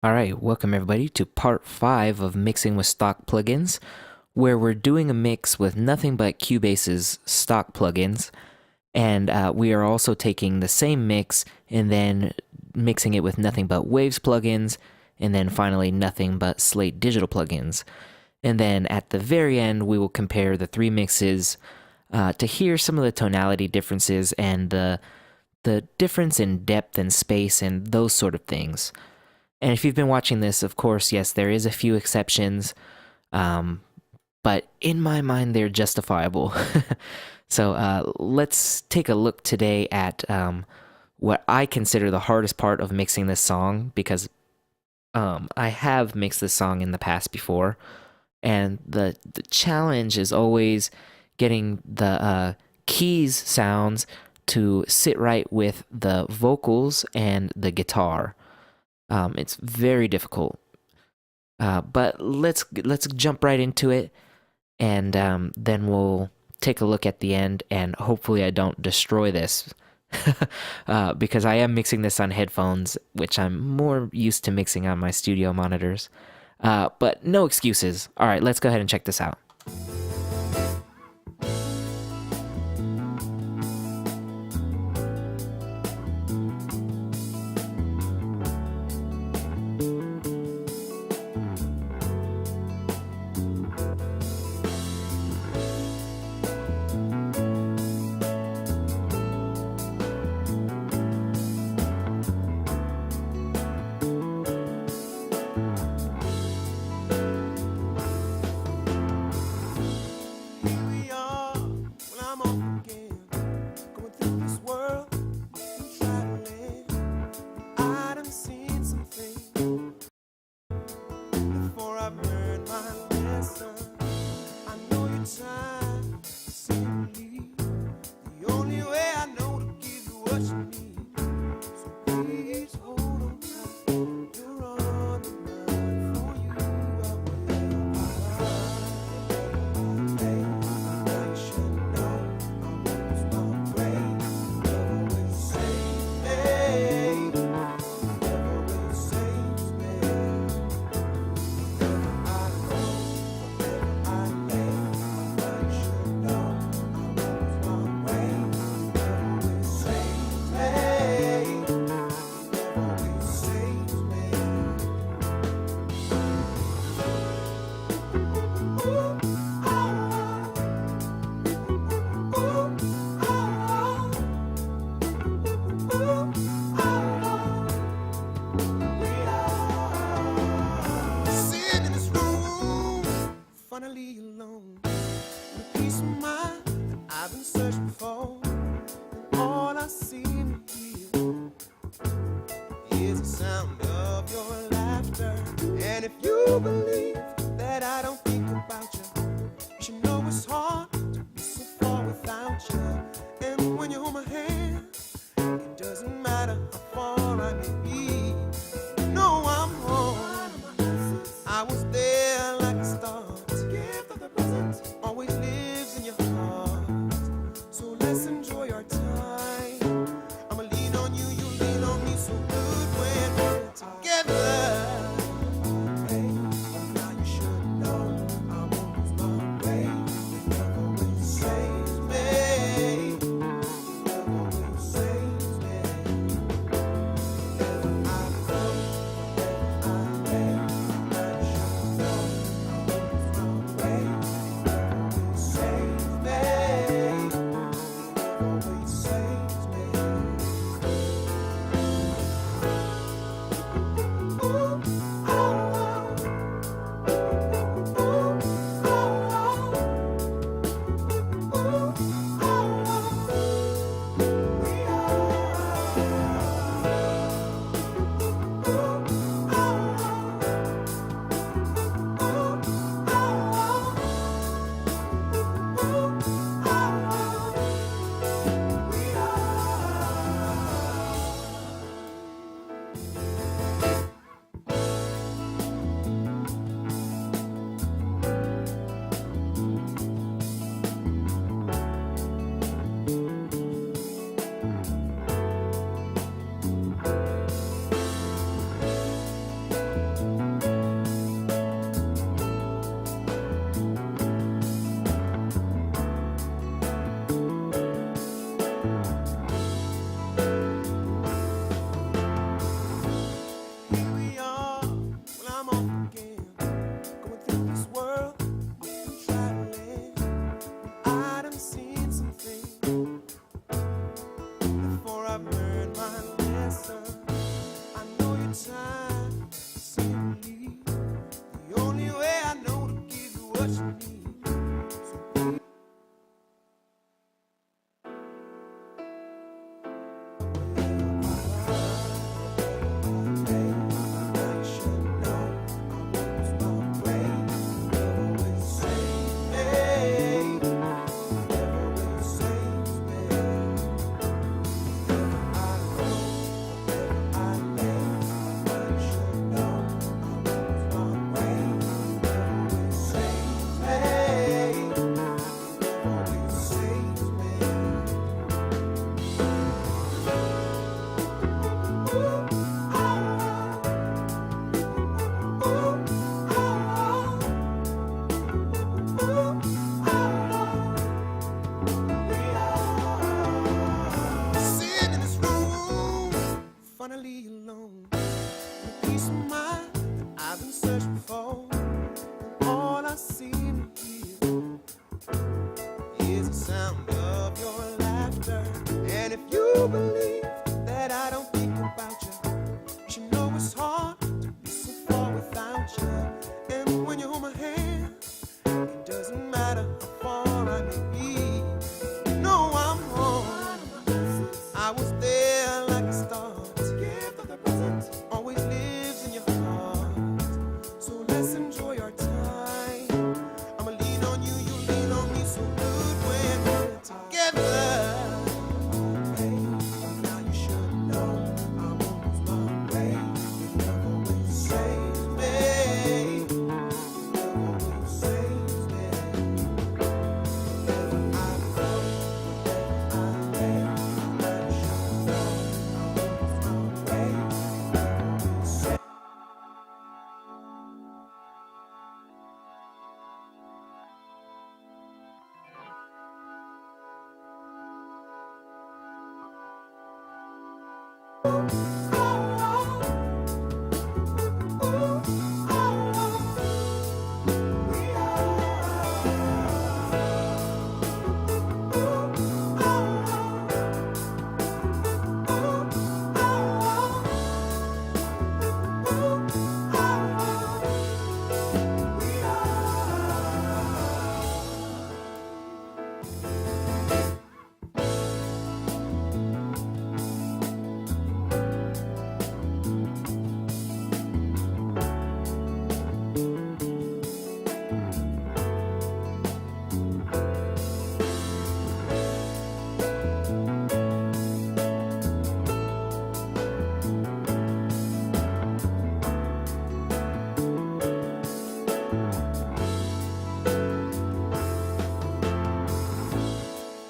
All right, welcome everybody to part 5 of mixing with stock plugins, where we're doing a mix with nothing but Cubase's stock plugins, and we are also taking the same mix and then mixing it with nothing but Waves plugins, and then finally nothing but Slate digital plugins. And then at the very end, we will compare the three mixes to hear some of the tonality differences and the difference in depth and space and those sort of things. And if you've been watching this, of course, yes, there is a few exceptions, but in my mind, they're justifiable. So let's take a look today at what I consider the hardest part of mixing this song, because I have mixed this song in the past before, and the challenge is always getting the keys sounds to sit right with the vocals and the guitar. It's very difficult, but let's jump right into it, and then we'll take a look at the end, and hopefully I don't destroy this, because I am mixing this on headphones, which I'm more used to mixing on my studio monitors. But no excuses. All right, let's go ahead and check this out. Alone, the peace of mind that I've been searching for, and all I seem to hear is the sound of your laughter. And if you believe that I don't think about you, you should know it's hard to be so far without you. And when you hold my hand, it doesn't matter how far I may be. No, I'm home. I was there like a star. Always lives in your heart. So let's enjoy our time. I'ma lean on you, you lean on me. So good when we're together. Hey.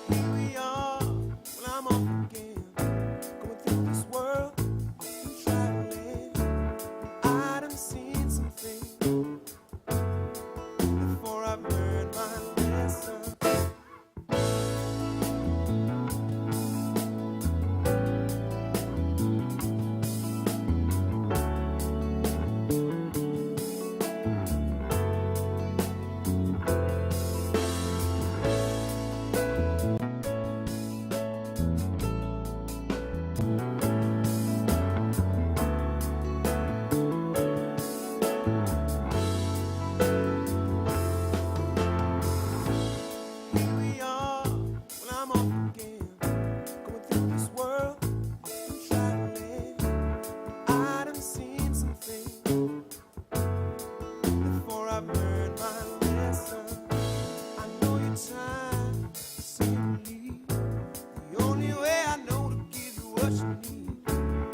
Here we are, well, I'm off again, going through this world and traveling. I done seen some things before I've learned my lesson. Here we are, well, I'm off again, going through this world and traveling. I done seen some things before I've learned my lesson. I know you're tired, simply the only way I know to give you what you need.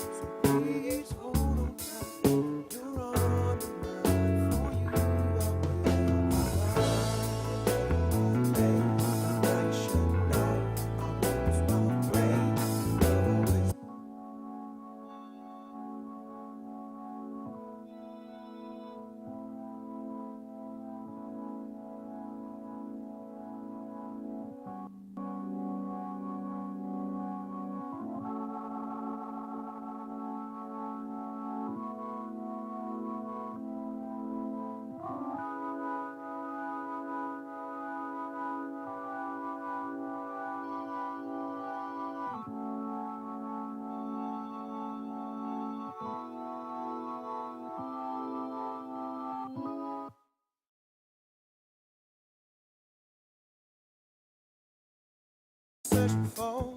So please hold on tight. You're on the mind for you. I should know I was my way. Always. Searching for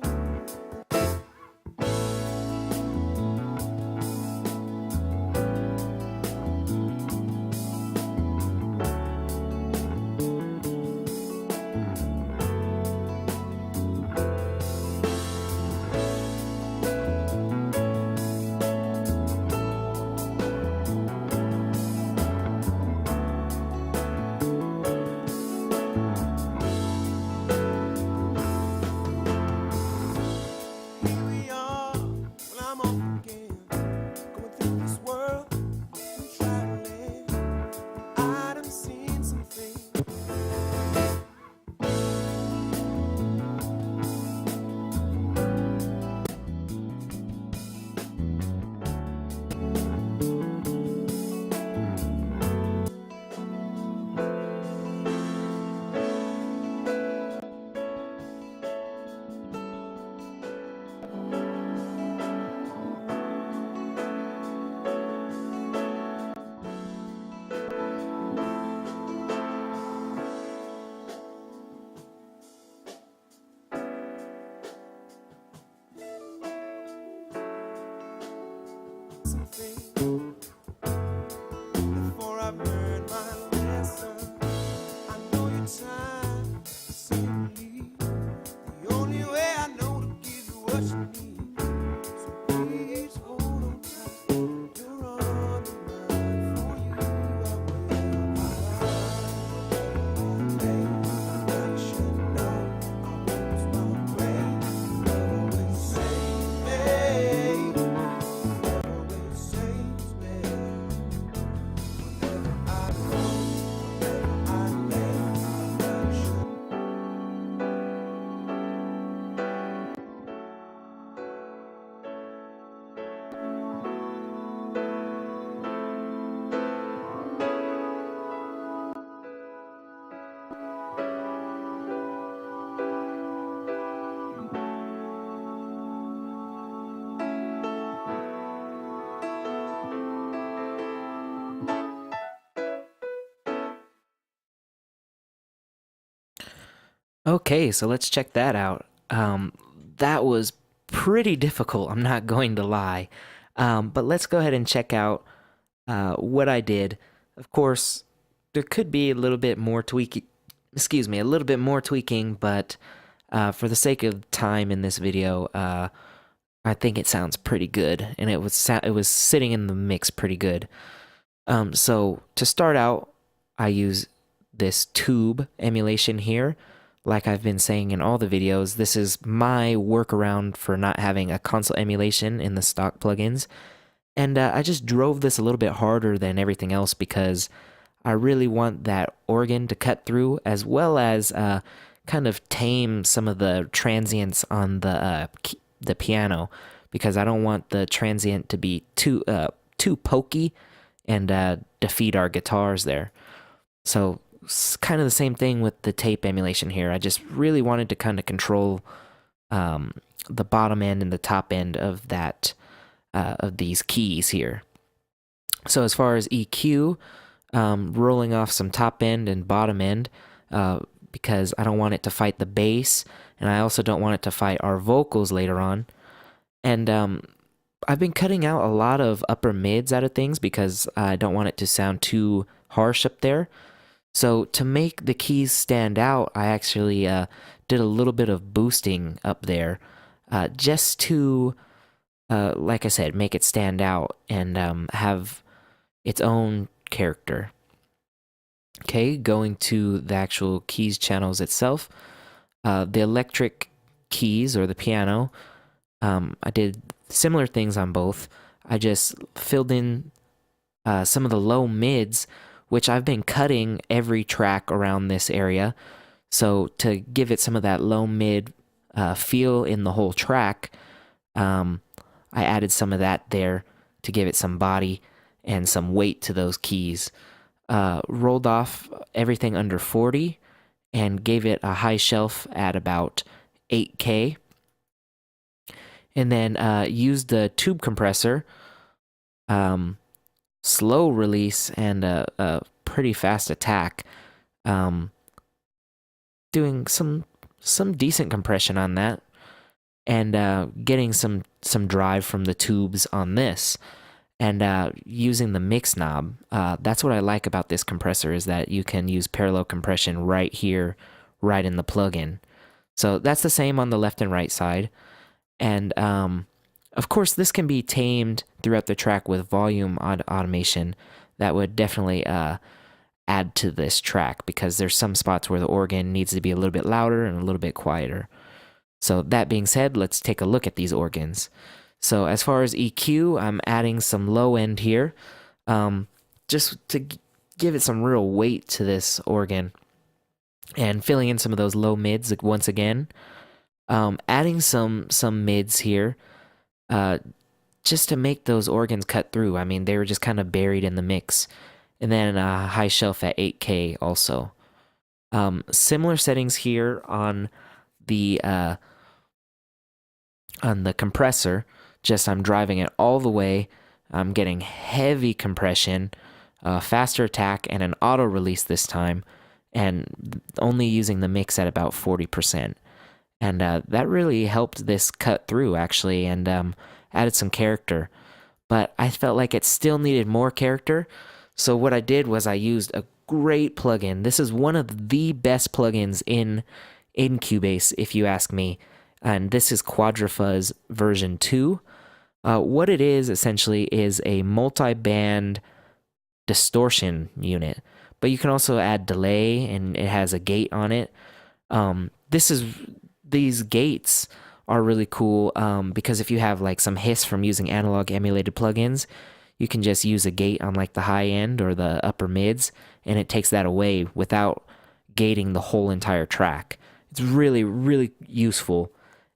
Okay, so let's check that out. That was pretty difficult, I'm not going to lie. But let's go ahead and check out what I did. Of course, there could be a little bit more tweaking, a little bit more tweaking, but for the sake of time in this video, I think it sounds pretty good, and it was sitting in the mix pretty good. So to start out, I use this tube emulation here. Like I've been saying in all the videos, this is my workaround for not having a console emulation in the stock plugins. And I just drove this a little bit harder than everything else because I really want that organ to cut through, as well as kind of tame some of the transients on the piano, because I don't want the transient to be too pokey and defeat our guitars there. So it's kind of the same thing with the tape emulation here. I just really wanted to kind of control the bottom end and the top end of that of these keys here. So as far as EQ, rolling off some top end and bottom end because I don't want it to fight the bass, and I also don't want it to fight our vocals later on. And I've been cutting out a lot of upper mids out of things because I don't want it to sound too harsh up there. So to make the keys stand out, I actually did a little bit of boosting up there just to, like I said, make it stand out and have its own character. Okay, going to the actual keys channels itself. The electric keys or the piano, I did similar things on both. I just filled in some of the low mids, which I've been cutting every track around this area. So to give it some of that low mid feel in the whole track, I added some of that there to give it some body and some weight to those keys. Rolled off everything under 40 and gave it a high shelf at about 8K. And then used the tube compressor, slow release, and a pretty fast attack, doing some decent compression on that, and getting some drive from the tubes on this, and using the mix knob. That's what I like about this compressor, is that you can use parallel compression right here, right in the plugin. So that's the same on the left and right side. And of course, this can be tamed throughout the track with volume automation. That would definitely add to this track, because there's some spots where the organ needs to be a little bit louder and a little bit quieter. So that being said, let's take a look at these organs. So as far as EQ, I'm adding some low end here, just to give it some real weight to this organ, and filling in some of those low mids once again. Adding some mids here, just to make those organs cut through. I mean, they were just kind of buried in the mix. And then a high shelf at 8K also. Similar settings here on the compressor. Just I'm driving it all the way. I'm getting heavy compression, faster attack, and an auto release this time, and only using the mix at about 40%. And that really helped this cut through, actually, and added some character. But I felt like it still needed more character. So what I did was I used a great plugin. This is one of the best plugins in Cubase, if you ask me. And this is Quadrafuzz version 2. What it is essentially is a multi-band distortion unit. But you can also add delay, and it has a gate on it. These gates are really cool because if you have like some hiss from using analog emulated plugins, you can just use a gate on like the high end or the upper mids, and it takes that away without gating the whole entire track. It's really, really useful.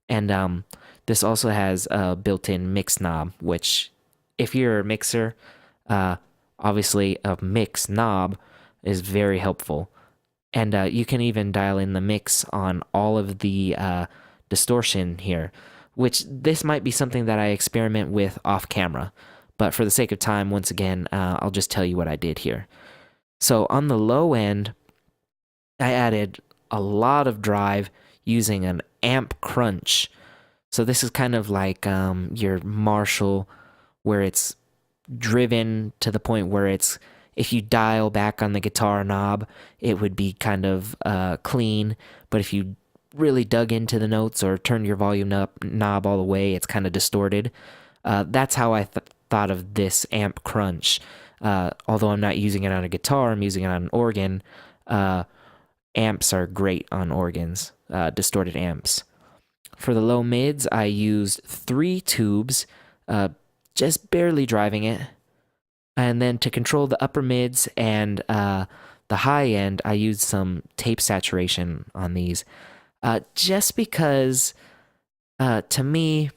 And this also has a built-in mix knob, which if you're a mixer, obviously a mix knob is very helpful. And you can even dial in the mix on all of the distortion here, which this might be something that I experiment with off camera. But for the sake of time, once again, I'll just tell you what I did here. So on the low end, I added a lot of drive using an amp crunch. So this is kind of like your Marshall, where it's driven to the point where it's, if you dial back on the guitar knob, it would be kind of clean. But if you really dug into the notes or turned your volume knob all the way, it's kind of distorted. That's how I thought of this amp crunch. Although I'm not using it on a guitar, I'm using it on an organ. Amps are great on organs, distorted amps. For the low mids, I used 3 tubes, just barely driving it. And then to control the upper mids and the high end, I used some tape saturation on these. Just because to me,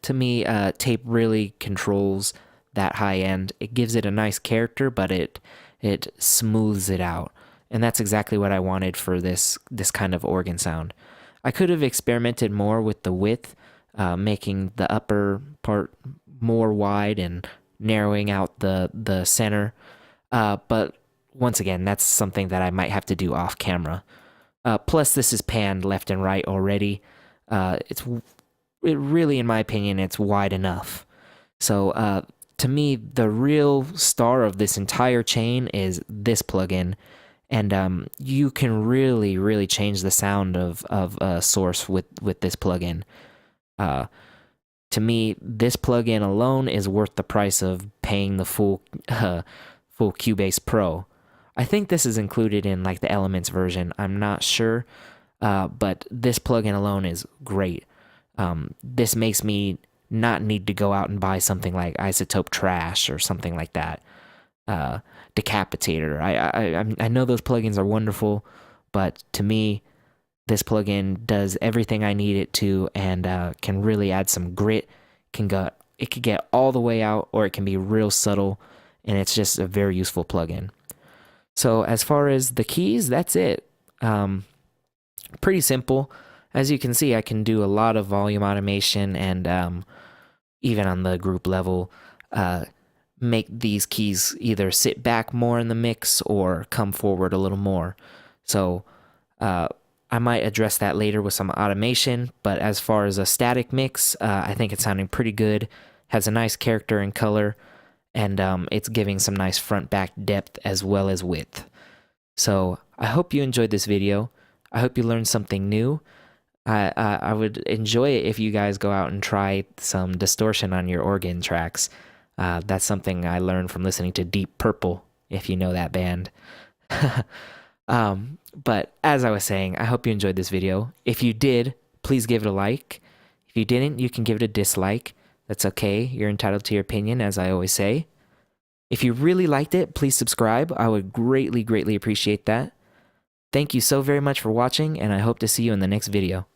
tape really controls that high end. It gives it a nice character, but it smooths it out. And that's exactly what I wanted for this kind of organ sound. I could have experimented more with the width, making the upper part more wide and narrowing out the center. But once again, that's something that I might have to do off camera. Plus, this is panned left and right already. It really, in my opinion, it's wide enough. So to me, the real star of this entire chain is this plugin. And you can really, really change the sound of a source with this plugin. To me, this plugin alone is worth the price of paying the full Cubase Pro. I think this is included in like the Elements version. I'm not sure, but this plugin alone is great. This makes me not need to go out and buy something like Isotope Trash or something like that. Decapitator. I know those plugins are wonderful, but to me, this plugin does everything I need it to, and can really add some grit. It could get all the way out, or it can be real subtle, and it's just a very useful plugin. So as far as the keys, that's it. Pretty simple. As you can see, I can do a lot of volume automation, and even on the group level, make these keys either sit back more in the mix or come forward a little more. So I might address that later with some automation, but as far as a static mix, I think it's sounding pretty good. Has a nice character and color, and it's giving some nice front-back depth as well as width. So I hope you enjoyed this video. I hope you learned something new. I would enjoy it if you guys go out and try some distortion on your organ tracks. That's something I learned from listening to Deep Purple, if you know that band. But as I was saying, I hope you enjoyed this video. If you did, please give it a like. If you didn't, you can give it a dislike. That's okay. You're entitled to your opinion, as I always say. If you really liked it, please subscribe. I would greatly, greatly appreciate that. Thank you so very much for watching, and I hope to see you in the next video.